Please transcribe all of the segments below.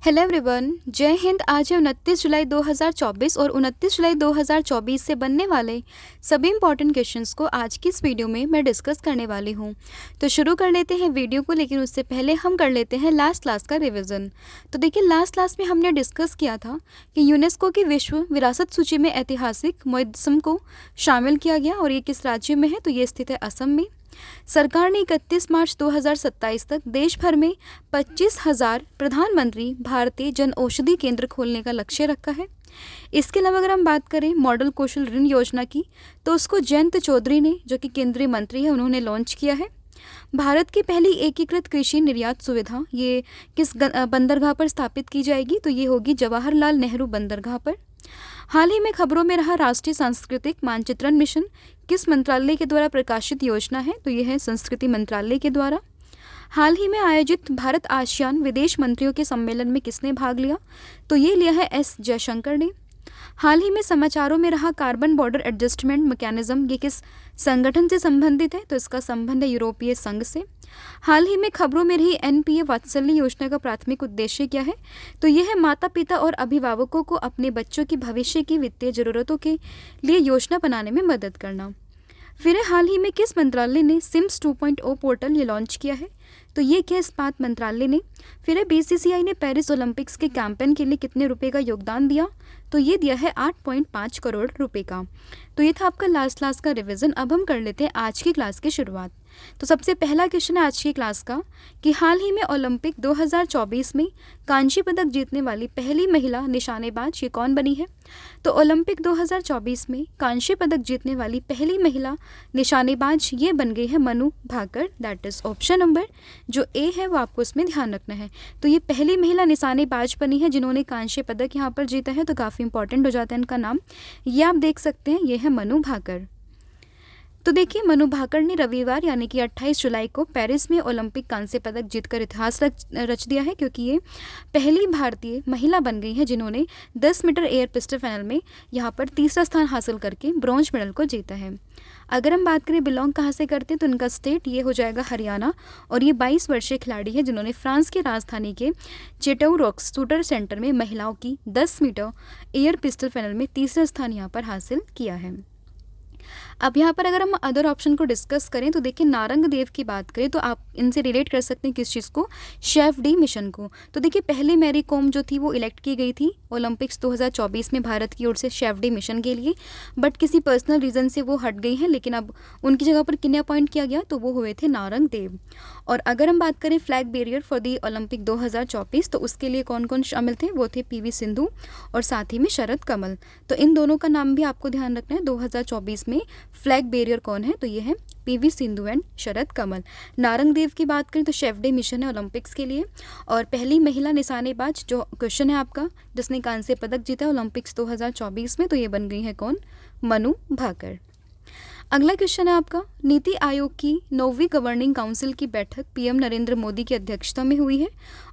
Hello everyone, जय हिंद। आज है 29 जुलाई 2024 और 29 जुलाई 2024 से बनने वाले सभी इंपॉर्टेंट क्वेश्चंस को आज की इस वीडियो में मैं डिस्कस करने वाली हूं। तो शुरू कर लेते हैं वीडियो को, लेकिन उससे पहले हम कर लेते हैं लास्ट क्लास का रिवीजन। तो देखिए, लास्ट क्लास में हमने डिस्कस किया था कि यूनेस्को की विश्व विरासत सूची में ऐतिहासिक म्यूजियम को शामिल किया गया और ये किस राज्य में है, तो ये स्थित है असम में। सरकार ने 31 मार्च 2027 तक देश भर में 25,000 प्रधानमंत्री भारतीय जन औषधि केंद्र खोलने का लक्ष्य रखा है। इसके अलावा अगर हम बात करें मॉडल कौशल ऋण योजना की, तो उसको जयंत चौधरी ने, जो कि केंद्रीय मंत्री है, उन्होंने लॉन्च किया है। भारत की पहली एकीकृत कृषि निर्यात सुविधा ये किस बंदरगाह पर स्थापित की जाएगी, तो ये होगी जवाहरलाल नेहरू बंदरगाह पर। हाल ही में खबरों में रहा राष्ट्रीय सांस्कृतिक मानचित्रण मिशन किस मंत्रालय के द्वारा प्रकाशित योजना है, तो यह है संस्कृति मंत्रालय के द्वारा। हाल ही में आयोजित भारत आसियान विदेश मंत्रियों के सम्मेलन में किसने भाग लिया, तो ये लिया है एस जयशंकर ने। हाल ही में समाचारों में रहा कार्बन बॉर्डर एडजस्टमेंट मैकेनिज्म ये किस संगठन से संबंधित है, तो इसका संबंध है यूरोपीय संघ से। हाल ही में खबरों में रही एनपीए वात्सल्य योजना का प्राथमिक उद्देश्य क्या है, तो यह है माता पिता और अभिभावकों को अपने बच्चों की भविष्य की वित्तीय जरूरतों के लिए योजना बनाने में मदद करना। फिर हाल ही में किस मंत्रालय ने सिम्स 2.0 पोर्टल ये लॉन्च किया है, तो ये क्या इस्पात मंत्रालय ने। फिर बीसीसीआई ने पेरिस ओलंपिक्स के कैंपेन के लिए कितने रुपए का योगदान दिया, तो ये दिया है 8.5 करोड़ रुपए का। तो ये था आपका लास्ट क्लास का रिवीजन। अब हम कर लेते हैं आज की क्लास की शुरुआत। तो सबसे पहला क्वेश्चन है आज की क्लास का कि हाल ही में ओलंपिक 2024 में कांस्य पदक जीतने वाली पहली महिला निशानेबाज ये कौन बनी है, तो ओलंपिक 2024 में कांस्य पदक जीतने वाली पहली महिला निशानेबाज ये बन गई है Manu Bhaker. That is option number जो ए है वो आपको इसमें ध्यान रखना है। तो ये पहली महिला निशानेबाज बनी है जिन्होंने कांस्य पदक यहाँ पर जीता है, तो काफ़ी इंपॉर्टेंट हो जाता है इनका नाम। ये आप देख सकते हैं, ये है मनु भाकर। तो देखिए, मनु भाकर ने रविवार यानी कि 28 जुलाई को पेरिस में ओलंपिक कांस्य पदक जीतकर इतिहास रच दिया है, क्योंकि ये पहली भारतीय महिला बन गई है जिन्होंने 10 मीटर एयर पिस्टल फाइनल में यहाँ पर तीसरा स्थान हासिल करके ब्रॉन्ज मेडल को जीता है। अगर हम बात करें बिलोंग कहाँ से करते हैं, तो इनका स्टेट ये हो जाएगा हरियाणा, और ये 22 वर्षीय खिलाड़ी है जिन्होंने फ्रांस की राजधानी के चेटौ रॉक्स शूटर सेंटर में महिलाओं की 10 मीटर एयर पिस्टल फाइनल में तीसरा स्थान यहाँ पर हासिल किया है। अब यहाँ पर अगर हम अदर ऑप्शन को डिस्कस करें, तो देखिए नारंग देव की बात करें तो आप इनसे रिलेट कर सकते हैं किस चीज़ को, शेफ डी मिशन को। तो देखिए, पहले मैरी कॉम जो थी वो इलेक्ट की गई थी ओलंपिक्स 2024 में भारत की ओर से शेफ डी मिशन के लिए, बट किसी पर्सनल रीज़न से वो हट गई हैं, लेकिन अब उनकी जगह पर किन्हें अपॉइंट किया गया, तो वो हुए थे नारंग देव। और अगर हम बात करें flag barrier for the Olympic 2024, तो उसके लिए कौन कौन शामिल थे, वो थे पीवी सिंधु और साथ ही में शरद कमल। तो इन दोनों का नाम भी आपको ध्यान रखना है। 2024 में फ्लैग बैरियर कौन है, तो ये है पीवी सिंधु एंड शरद कमल। नारंग देव की बात करें तो शेफ डे मिशन है ओलंपिक्स के लिए। और पहली महिला निशानेबाज जो क्वेश्चन है आपका जिसने कांस्य पदक जीता ओलंपिक्स 2024 में, तो ये बन गई है कौन, मनु भाकर। अगला क्वेश्चन है आपका, नीति आयोग की 9वीं गवर्निंग काउंसिल की बैठक पीएम नरेंद्र मोदी की अध्यक्षता में हुई है,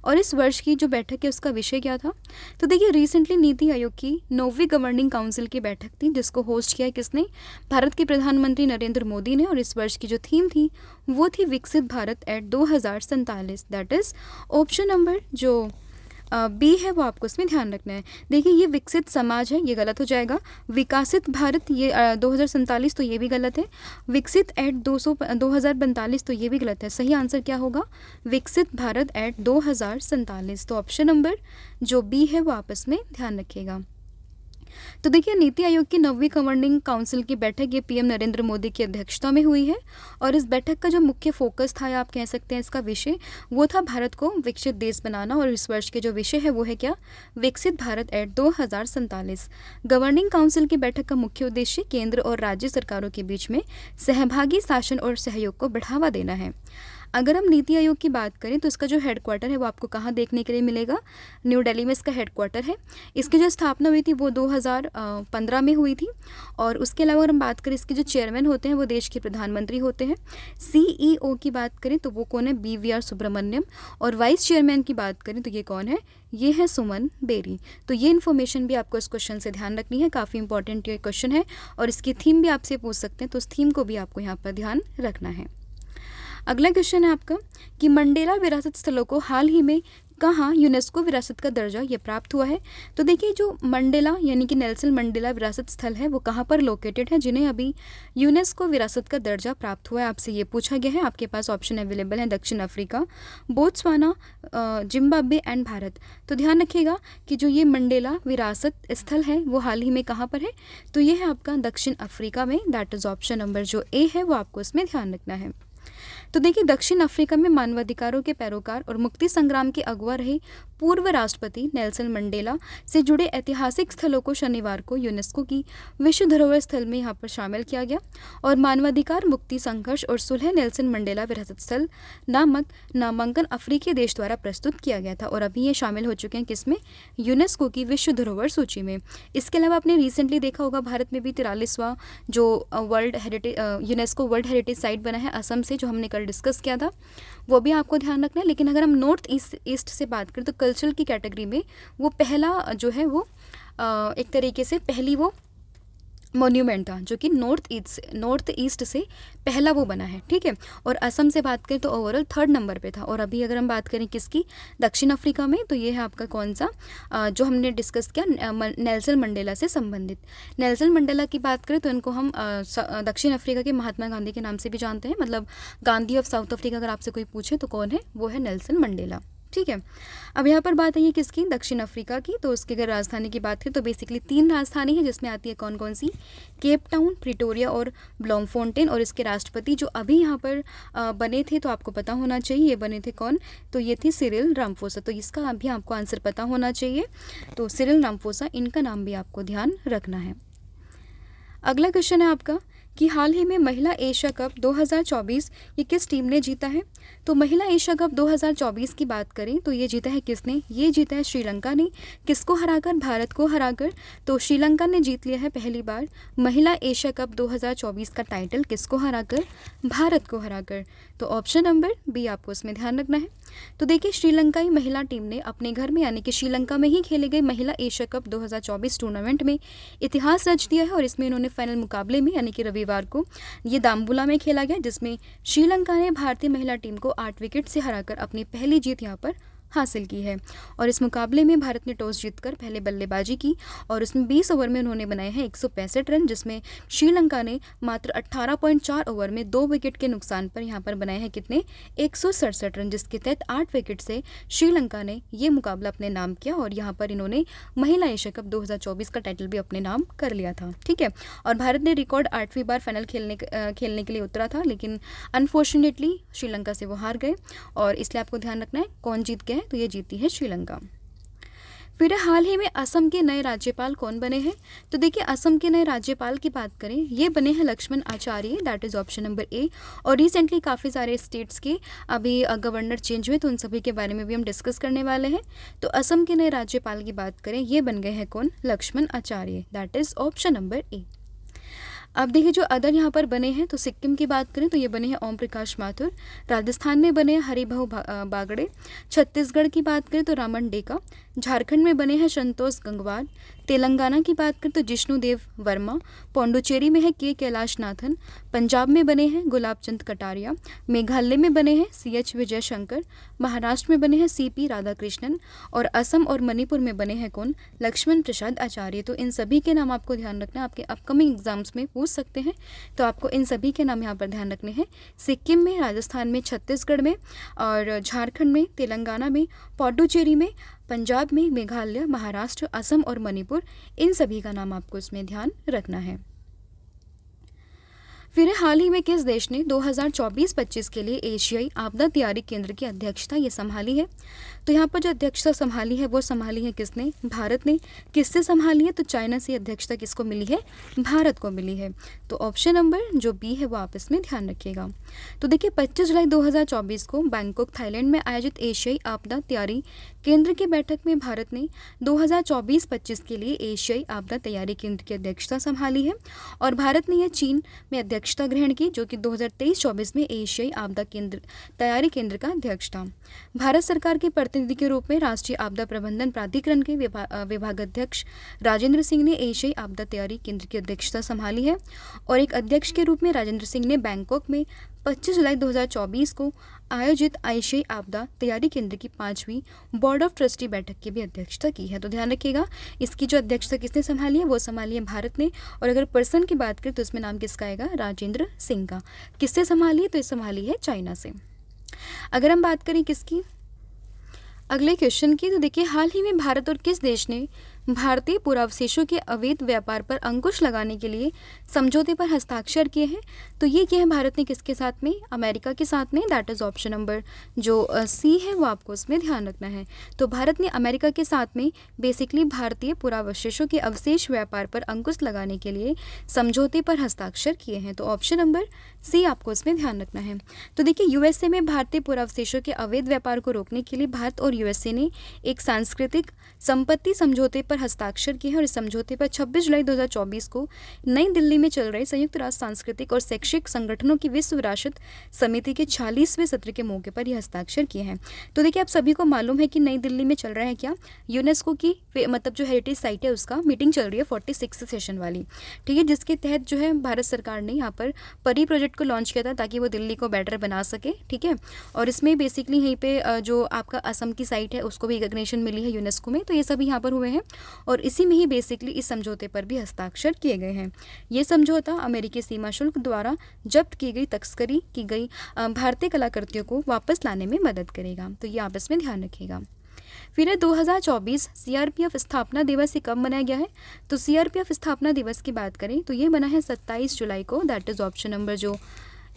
और इस वर्ष की जो बैठक है उसका विषय क्या था। तो देखिए, रिसेंटली नीति आयोग की 9वीं गवर्निंग काउंसिल की बैठक थी जिसको होस्ट किया किसने, भारत के प्रधानमंत्री नरेंद्र मोदी ने, और इस वर्ष की जो थीम थी वो थी Viksit Bharat at 2047। That is option number जो बी है वो आपको इसमें ध्यान रखना है। देखिए, ये विकसित समाज है, ये गलत हो जाएगा। विकासित भारत ये 2047, तो ये भी गलत है। विकसित एट 2045, तो ये भी गलत है। सही आंसर क्या होगा, विकसित भारत एट 2047। तो ऑप्शन नंबर जो बी है वो आप इसमें ध्यान रखिएगा। तो देखिए, नीति आयोग की 9वीं गवर्निंग काउंसिल की बैठक ये पीएम नरेंद्र मोदी की अध्यक्षता में हुई है, और इस बैठक का जो मुख्य फोकस था, या आप कह सकते हैं इसका विषय, वो था भारत को विकसित देश बनाना। और इस वर्ष के जो विषय है वो है क्या, विकसित भारत एट 2047। गवर्निंग काउंसिल की बैठक का मुख्य उद्देश्य केंद्र और राज्य सरकारों के बीच में सहभागी शासन और सहयोग को बढ़ावा देना है। अगर हम नीति आयोग की बात करें तो इसका जो हेडक्वार्टर है वो आपको कहाँ देखने के लिए मिलेगा, न्यू दिल्ली में इसका हेडक्वार्टर है। इसकी जो स्थापना हुई थी वो 2015 में हुई थी। और उसके अलावा अगर हम बात करें, इसके जो चेयरमैन होते हैं वो देश के प्रधानमंत्री होते हैं। सीईओ की बात करें तो वो कौन है, बीवीआर सुब्रमण्यम। और वाइस चेयरमैन की बात करें तो ये कौन है, ये है सुमन बेरी। तो ये इन्फॉर्मेशन भी आपको इस क्वेश्चन से ध्यान रखनी है, काफ़ी इंपॉर्टेंट ये क्वेश्चन है, और इसकी थीम भी आपसे पूछ सकते हैं, तो उस थीम को भी आपको यहाँ पर ध्यान रखना है। अगला क्वेश्चन है आपका कि मंडेला विरासत स्थलों को हाल ही में कहाँ यूनेस्को विरासत का दर्जा ये प्राप्त हुआ है। तो देखिए जो मंडेला यानी कि नेल्सन मंडेला विरासत स्थल है वो कहाँ पर लोकेटेड है, जिन्हें अभी यूनेस्को विरासत का दर्जा प्राप्त हुआ है, आपसे ये पूछा गया है। आपके पास ऑप्शन अवेलेबल है दक्षिण Africa, Botswana, Zimbabwe and Bharat. तो ध्यान रखिएगा कि जो ये मंडेला विरासत स्थल है वो हाल ही में कहाँ पर है, तो ये है आपका दक्षिण अफ्रीका में। दैट इज़ ऑप्शन नंबर जो ए है वो आपको इसमें ध्यान रखना है। तो देखिए दक्षिण अफ्रीका में मानवाधिकारों के पैरोकार और मुक्ति संग्राम के अगुवा रहे पूर्व राष्ट्रपति नेल्सन मंडेला से जुड़े ऐतिहासिक स्थलों को शनिवार को यूनेस्को की विश्व धरोहर स्थल में यहाँ पर शामिल किया गया और मानवाधिकार, मुक्ति संघर्ष और सुलह नेल्सन मंडेला विरासत स्थल नामक नामांकन अफ्रीकी देश द्वारा प्रस्तुत किया गया था और अभी ये शामिल हो चुके हैं किसमें, यूनेस्को की विश्व धरोहर सूची में। इसके अलावा आपने रिसेंटली देखा होगा भारत में भी 43वां जो world heritage UNESCO world heritage site बना है असम से, जो हमने कल डिस्कस किया था, वो भी आपको ध्यान रखना है। लेकिन अगर हम नॉर्थ ईस्ट से बात करें तो कल्चरल की कैटेगरी में वो पहला जो है वो एक तरीके से पहली वो मॉन्यूमेंट था जो कि नॉर्थ ईस्ट से पहला वो बना है, ठीक है। और असम से बात करें तो ओवरऑल 3rd नंबर पे था। और अभी अगर हम बात करें किसकी, दक्षिण अफ्रीका में, तो ये है आपका कौन सा जो हमने डिस्कस किया नेल्सन मंडेला से संबंधित। नेल्सन मंडेला की बात करें तो इनको हम दक्षिण अफ्रीका के महात्मा गांधी के नाम से भी जानते हैं, मतलब गांधी ऑफ साउथ अफ्रीका अगर आपसे कोई पूछे तो कौन है, वो है नेल्सन मंडेला, ठीक है। अब यहाँ पर बात है किसकी, दक्षिण अफ्रीका की। तो उसकी अगर राजधानी की बात करें तो बेसिकली 3 राजधानी है जिसमें आती है कौन कौन सी, केप टाउन, प्रिटोरिया और ब्लॉमफोंटेन। और इसके राष्ट्रपति जो अभी यहाँ पर बने थे तो आपको पता होना चाहिए ये बने थे कौन, तो ये थे सिरिल रामफोसा। तो इसका अभी आपको आंसर पता होना चाहिए, तो सिरिल रामफोसा, इनका नाम भी आपको ध्यान रखना है। अगला क्वेश्चन है आपका कि हाल ही में महिला एशिया कप 2024 ये किस टीम ने जीता है। तो महिला एशिया कप 2024 की बात करें तो ये जीता है किसने, ये जीता है श्रीलंका ने। किसको हराकर, भारत को हराकर। तो श्रीलंका ने जीत लिया है पहली बार महिला एशिया कप 2024 का टाइटल, किसको हराकर, भारत को हराकर। तो ऑप्शन नंबर बी आपको इसमें ध्यान रखना है। तो देखिए श्रीलंकाई महिला टीम ने अपने घर में यानी कि श्रीलंका में ही खेले गए महिला एशिया कप 2024 टूर्नामेंट में इतिहास रच दिया है और इसमें इन्होंने फाइनल मुकाबले में यानी कि रविवार को ये दाम्बुला में खेला गया, जिसमें श्रीलंका ने भारतीय महिला टीम को 8 विकेट से हराकर अपनी पहली जीत यहाँ पर हासिल की है। और इस मुकाबले में भारत ने टॉस जीतकर पहले बल्लेबाजी की और उसमें 20 ओवर में उन्होंने बनाए हैं 165 रन, जिसमें श्रीलंका ने मात्र 18.4 ओवर में 2 विकेट के नुकसान पर यहाँ पर बनाए हैं कितने, 167 रन, जिसके तहत 8 विकेट से श्रीलंका ने ये मुकाबला अपने नाम किया और यहाँ पर इन्होंने महिला एशिया कप 2024 का टाइटल भी अपने नाम कर लिया था, ठीक है। और भारत ने रिकॉर्ड 8वीं बार फाइनल खेलने के लिए उतरा था, लेकिन अनफॉर्चुनेटली श्रीलंका से वो हार गए और इसलिए आपको ध्यान रखना है कौन जीत गए, तो ये जीती है श्रीलंका। फिर हाल ही में असम के नए राज्यपाल कौन बने हैं। तो देखिए असम के नए राज्यपाल की बात करें, ये बने हैं Lakshman Acharya, that is option number A. और रिसेंटली काफ़ी सारे स्टेट्स के अभी गवर्नर चेंज हुए तो उन सभी के बारे में भी हम डिस्कस करने वाले हैं। तो असम के नए राज्यपाल की बात करें, ये बन गए हैं कौन, Lakshman Acharya, that is option number A. अब देखिए जो अदर यहाँ पर बने हैं, तो सिक्किम की बात करें तो ये बने हैं ओम प्रकाश माथुर, राजस्थान में बने हैं हरिभाऊ बागड़े, छत्तीसगढ़ की बात करें तो रामन डेका, झारखंड में बने हैं संतोष गंगवार, तेलंगाना की बात करें तो जिष्णुदेव वर्मा, पौंडुचेरी में है के कैलाश नाथन, पंजाब में बने हैं गुलाब चंद कटारिया, मेघालय में बने हैं CH विजय शंकर, महाराष्ट्र में बने हैं CP राधाकृष्णन और असम और मणिपुर में बने हैं कौन, लक्ष्मण प्रसाद आचार्य। तो इन सभी के नाम आपको ध्यान रखना है, आपके अपकमिंग एग्जाम्स में पूछ सकते हैं, तो आपको इन सभी के नाम यहाँ पर ध्यान रखने हैं। सिक्किम में, राजस्थान में, छत्तीसगढ़ में और झारखंड में, तेलंगाना में, पौंडुचेरी में, पंजाब में, मेघालय, महाराष्ट्र, असम और मणिपुर, इन सभी का नाम आपको इसमें ध्यान रखना है। फिर हाल ही में किस देश ने 2024-25 के लिए एशियाई आपदा तैयारी केंद्र की अध्यक्षता ये संभाली है। तो यहाँ पर जो अध्यक्षता संभाली है वो संभाली है किसने, भारत ने। किससे संभाली है, तो चाइना से अध्यक्षता किसको मिली है, भारत को मिली है। तो ऑप्शन नंबर जो बी है वो आप इसमें ध्यान रखिएगा। तो देखिए 25 जुलाई 2024 को बैंकॉक थाईलैंड में आयोजित एशियाई आपदा तैयारी केंद्र की बैठक में भारत ने 2024-25 के लिए एशियाई आपदा तैयारी केंद्र की अध्यक्षता संभाली है और भारत ने यह चीन में अध्यक्षता ग्रहण की, जो कि 2023-24 में एशियाई आपदा तैयारी केंद्र का अध्यक्ष था। भारत सरकार के प्रतिनिधि के रूप में राष्ट्रीय आपदा प्रबंधन प्राधिकरण के विभागाध्यक्ष राजेंद्र सिंह ने एशियाई आपदा तैयारी केंद्र की अध्यक्षता संभाली है और एक अध्यक्ष के रूप में राजेंद्र सिंह ने बैंकॉक में 25 जुलाई 2024 को आयोजित एशियाई आपदा तैयारी केंद्र की 5वीं बोर्ड ऑफ ट्रस्टी बैठक की भी अध्यक्षता की है। तो ध्यान रखिएगा, इसकी जो अध्यक्षता किसने संभाली है, वो संभाली है भारत ने। और अगर पर्सन की बात करें तो इसमें नाम किसका आएगा, राजेंद्र सिंह का। किससे संभाली है, तो ये संभाली है चाइना से। अगर हम बात करें किसकी, अगले क्वेश्चन की, तो देखिए हाल ही में भारत और किस देश ने भारतीय पुरावशेषों के अवैध व्यापार पर अंकुश लगाने के लिए समझौते पर हस्ताक्षर किए हैं। तो ये किए हैं भारत ने किसके साथ में, अमेरिका के साथ में। दैट इज़ ऑप्शन नंबर जो सी है वो आपको उसमें ध्यान रखना है। तो भारत ने अमेरिका के साथ में बेसिकली भारतीय पुरावशेषों के अवशेष व्यापार पर अंकुश लगाने के लिए समझौते पर हस्ताक्षर किए हैं। तो ऑप्शन नंबर सी आपको उसमें ध्यान रखना है। तो देखिए यूएसए में भारतीय पुरावशेषों के अवैध व्यापार को रोकने के लिए भारत और यूएसए ने एक सांस्कृतिक संपत्ति समझौते पर हस्ताक्षर किए हैं। और इस समझौते पर 26 जुलाई 2024 को नई दिल्ली में चल रहे संयुक्त राष्ट्र सांस्कृतिक और शैक्षिक संगठनों की विश्व विरासत समिति के 40वें सत्र के मौके पर यह हस्ताक्षर किए हैं। तो देखिए आप सभी को मालूम है कि नई दिल्ली में चल रहा है क्या, यूनेस्को की मतलब जो हेरिटेज साइट है उसका मीटिंग चल रही है 46 सेशन वाली, ठीक है, जिसके तहत जो है भारत सरकार ने यहाँ पर परी प्रोजेक्ट को लॉन्च किया था ताकि वो दिल्ली को बेटर बना सके, ठीक है। और इसमें बेसिकली यहीं पे जो आपका असम की साइट है उसको भी रिकग्निशन मिली है यूनेस्को में। तो ये सभी यहाँ पर हुए हैं और इसी में ही बेसिकली इस समझौते पर भी हस्ताक्षर किए गए हैं। ये समझौता अमेरिकी सीमा शुल्क द्वारा जब्त की गई तस्करी की गई भारतीय कलाकृतियों को वापस लाने में मदद करेगा। तो ये आप इसमें ध्यान रखिएगा। फिर है 2024 सीआरपीएफ स्थापना दिवस कब मनाया गया है। तो सीआरपीएफ स्थापना दिवस की बात करें तो ये बना है 27 जुलाई को। दैट इज़ ऑप्शन नंबर जो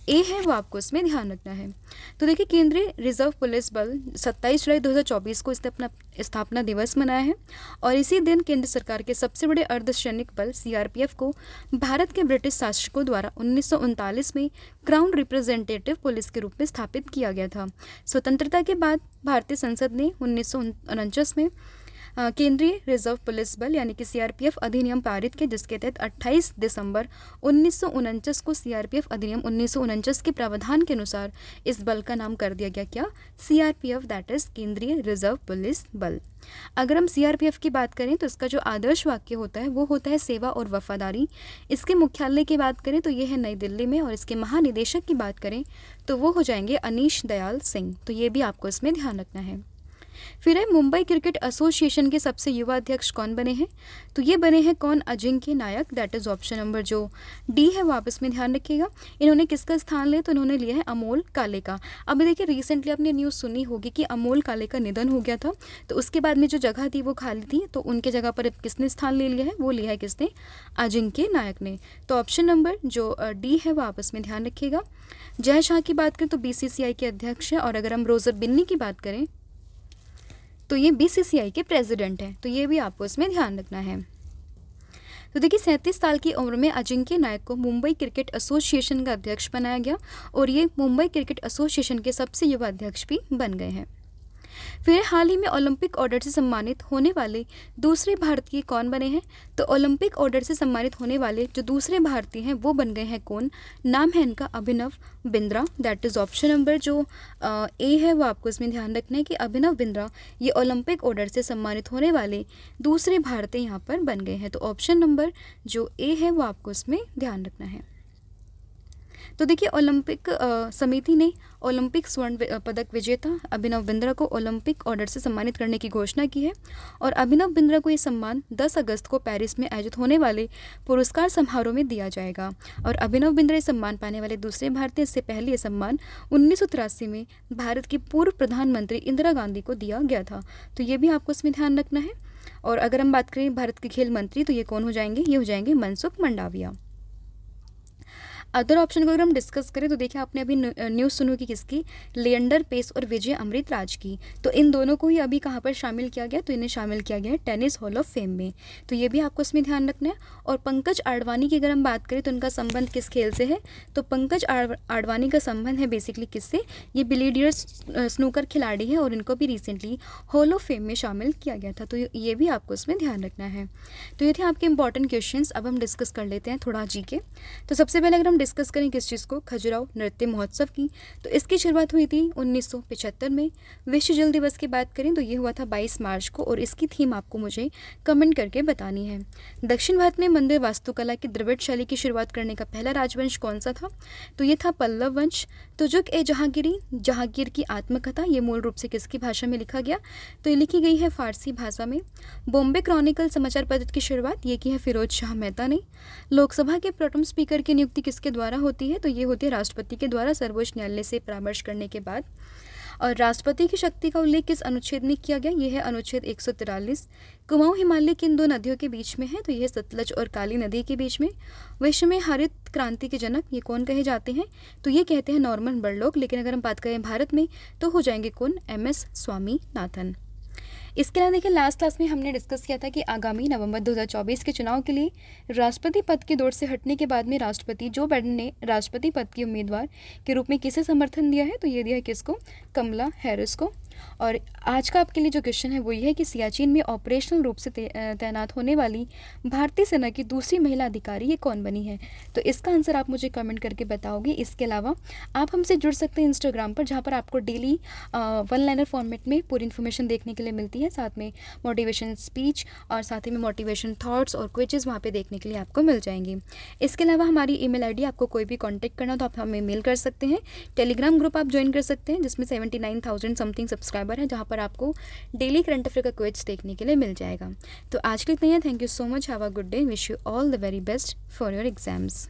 ए है वो आपको इसमें ध्यान रखना है। तो देखिए केंद्रीय रिजर्व पुलिस बल 27 जुलाई 2024 को इसने अपना स्थापना दिवस मनाया है। और इसी दिन केंद्र सरकार के सबसे बड़े अर्धसैनिक बल सीआरपीएफ को भारत के ब्रिटिश शासकों द्वारा 1939 में क्राउन रिप्रेजेंटेटिव पुलिस के रूप में स्थापित किया गया था। स्वतंत्रता के बाद भारतीय संसद ने 1949 में केंद्रीय रिजर्व पुलिस बल यानी कि सीआरपीएफ अधिनियम पारित किया, जिसके तहत 28 दिसंबर 1949 को सीआरपीएफ अधिनियम 1949 के प्रावधान के अनुसार इस बल का नाम कर दिया गया क्या, सीआरपीएफ, दैट इज केंद्रीय रिजर्व पुलिस बल। अगर हम सीआरपीएफ की बात करें तो इसका जो आदर्श वाक्य होता है वो होता है सेवा और वफादारी। इसके मुख्यालय की बात करें तो ये है नई दिल्ली में। और इसके महानिदेशक की बात करें तो वो हो जाएंगे अनीश दयाल सिंह। तो ये भी आपको इसमें ध्यान रखना है। फिर है मुंबई क्रिकेट एसोसिएशन के सबसे युवा अध्यक्ष कौन बने हैं। तो ये बने हैं कौन, अजिंक्य नायक। दैट इज़ ऑप्शन नंबर जो डी है वो आप इसमें ध्यान रखिएगा। इन्होंने किसका स्थान लिया, तो इन्होंने लिया है अमोल काले का। अब देखिए रिसेंटली आपने न्यूज़ सुनी होगी कि अमोल काले का निधन हो गया था, तो उसके बाद में जो जगह थी वो खाली थी, तो उनके जगह पर किसने स्थान ले लिया है, वो लिया है किसने, अजिंक्य नायक ने। तो ऑप्शन नंबर जो डी है वो आप इसमें ध्यान रखिएगा। जय शाह की बात करें तो बीसीसीआई के अध्यक्ष हैं। और अगर हम रोजर बिन्नी की बात करें तो ये बीसीसीआई के प्रेसिडेंट हैं। तो ये भी आपको इसमें ध्यान रखना है। तो देखिए 37 साल की उम्र में अजिंक्य नायक को मुंबई क्रिकेट एसोसिएशन का अध्यक्ष बनाया गया और ये मुंबई क्रिकेट एसोसिएशन के सबसे युवा अध्यक्ष भी बन गए हैं। फिर हाल ही में ओलंपिक ऑर्डर से सम्मानित होने वाले दूसरे भारतीय कौन बने हैं। तो ओलंपिक ऑर्डर से सम्मानित होने वाले जो दूसरे भारतीय हैं वो बन गए हैं कौन, नाम है इनका Abhinav Bindra. That is option number जो ए है वो आपको इसमें ध्यान रखना है कि अभिनव बिंद्रा ये ओलंपिक ऑर्डर से सम्मानित होने वाले दूसरे भारतीय यहाँ पर बन गए हैं। तो ऑप्शन नंबर जो ए है वो आपको इसमें ध्यान रखना है। तो देखिए ओलंपिक समिति ने ओलंपिक स्वर्ण पदक विजेता अभिनव बिंद्रा को ओलंपिक ऑर्डर से सम्मानित करने की घोषणा की है। और अभिनव बिंद्रा को ये सम्मान 10 अगस्त को पेरिस में आयोजित होने वाले पुरस्कार समारोह में दिया जाएगा। और अभिनव बिंद्रा ये सम्मान पाने वाले दूसरे भारतीय। इससे पहले ये सम्मान 1983 में भारत की पूर्व प्रधानमंत्री इंदिरा गांधी को दिया गया था। तो ये भी आपको इसमें ध्यान रखना है। और अगर हम बात करें भारत के खेल मंत्री तो ये कौन हो जाएंगे, ये हो जाएंगे मनसुख मंडाविया। अदर ऑप्शन को अगर हम डिस्कस करें तो देखिए आपने अभी न्यूज़ सुनी होगी किसकी, लिएंडर पेस और विजय अमृतराज की। तो इन दोनों को ही अभी कहाँ पर शामिल किया गया, तो इन्हें शामिल किया गया है टेनिस हॉल ऑफ फेम में। तो ये भी आपको इसमें ध्यान रखना है। और पंकज आडवाणी की अगर हम बात करें तो उनका संबंध किस खेल से है, तो पंकज आडवाणी का संबंध है बेसिकली किससे, ये बिलियर्ड्स स्नूकर खिलाड़ी है और इनको भी रिसेंटली हॉल ऑफ फेम में शामिल किया गया था। तो ये भी आपको इसमें ध्यान रखना है। तो ये थे आपके इंपॉर्टेंट क्वेश्चंस। अब हम डिस्कस कर लेते हैं थोड़ा जीके। तो सबसे पहले अगर हम डिस्कस करें किस चीज़ को, खजुराहो नृत्य महोत्सव की, तो इसकी शुरुआत हुई थी 1975 में। विश्व जल दिवस की बात करें तो ये हुआ था 22 मार्च को, और इसकी थीम आपको मुझे कमेंट करके बतानी है। दक्षिण भारत में मंदिर वास्तुकला की द्रविड़ शैली की शुरुआत करने का पहला राजवंश कौन सा था, तो ये था पल्लव वंश। तुजुक ए जहांगीरी, जहांगीर की आत्मकथा, ये मूल रूप से किसकी भाषा में लिखा गया, तो ये लिखी गई है फारसी भाषा में। बॉम्बे क्रॉनिकल समाचार पत्र की शुरुआत ये की है फिरोज शाह मेहता ने। लोकसभा के प्रोटेम स्पीकर की नियुक्ति किसके द्वारा होती है, तो ये होती है राष्ट्रपति के द्वारा सर्वोच्च न्यायालय से परामर्श करने के बाद। और राष्ट्रपति की शक्ति का उल्लेख किस अनुच्छेद में किया गया, यह है अनुच्छेद 143। कुमाऊं हिमालय की इन दो नदियों के बीच में है, तो यह सतलज और काली नदी के बीच में। विश्व में हरित क्रांति के जनक ये कौन कहे जाते हैं, तो ये कहते हैं नॉर्मन बोरलॉग। लेकिन अगर हम बात करें भारत में तो हो जाएंगे कौन, MS स्वामीनाथन। इसके अलावा देखिए लास्ट क्लास में हमने डिस्कस किया था कि आगामी नवंबर 2024 के चुनाव के लिए राष्ट्रपति पद की दौड़ से हटने के बाद में राष्ट्रपति जो बाइडेन ने राष्ट्रपति पद की उम्मीदवार के रूप में किसे समर्थन दिया है, तो ये दिया है किसको, कमला हैरिस को। और आज का आपके लिए जो क्वेश्चन है वो ये है कि सियाचिन में ऑपरेशनल रूप से तैनात होने वाली भारतीय सेना की दूसरी महिला अधिकारी ये कौन बनी है, तो इसका आंसर आप मुझे कमेंट करके बताओगे। इसके अलावा आप हमसे जुड़ सकते हैं इंस्टाग्राम पर, जहाँ पर आपको डेली वन लाइनर फॉर्मेट में पूरी इन्फॉर्मेशन देखने के लिए मिलती है, साथ में मोटिवेशन स्पीच और साथ ही में मोटिवेशन थॉट्स और क्विजेज वहाँ पे देखने के लिए आपको मिल जाएंगे। इसके अलावा हमारी ईमेल आईडी, आपको कोई भी कांटेक्ट करना तो आप हमें मेल कर सकते हैं। टेलीग्राम ग्रुप आप ज्वाइन कर सकते हैं जिसमें 79,000 समथिंग सब्सक्राइबर है, जहाँ पर आपको डेली करंट अफेयर का क्विज देखने के लिए मिल जाएगा। तो आज के लिए इतना ही है। Thank you so much, have a good day, wish you all the very best for your exams.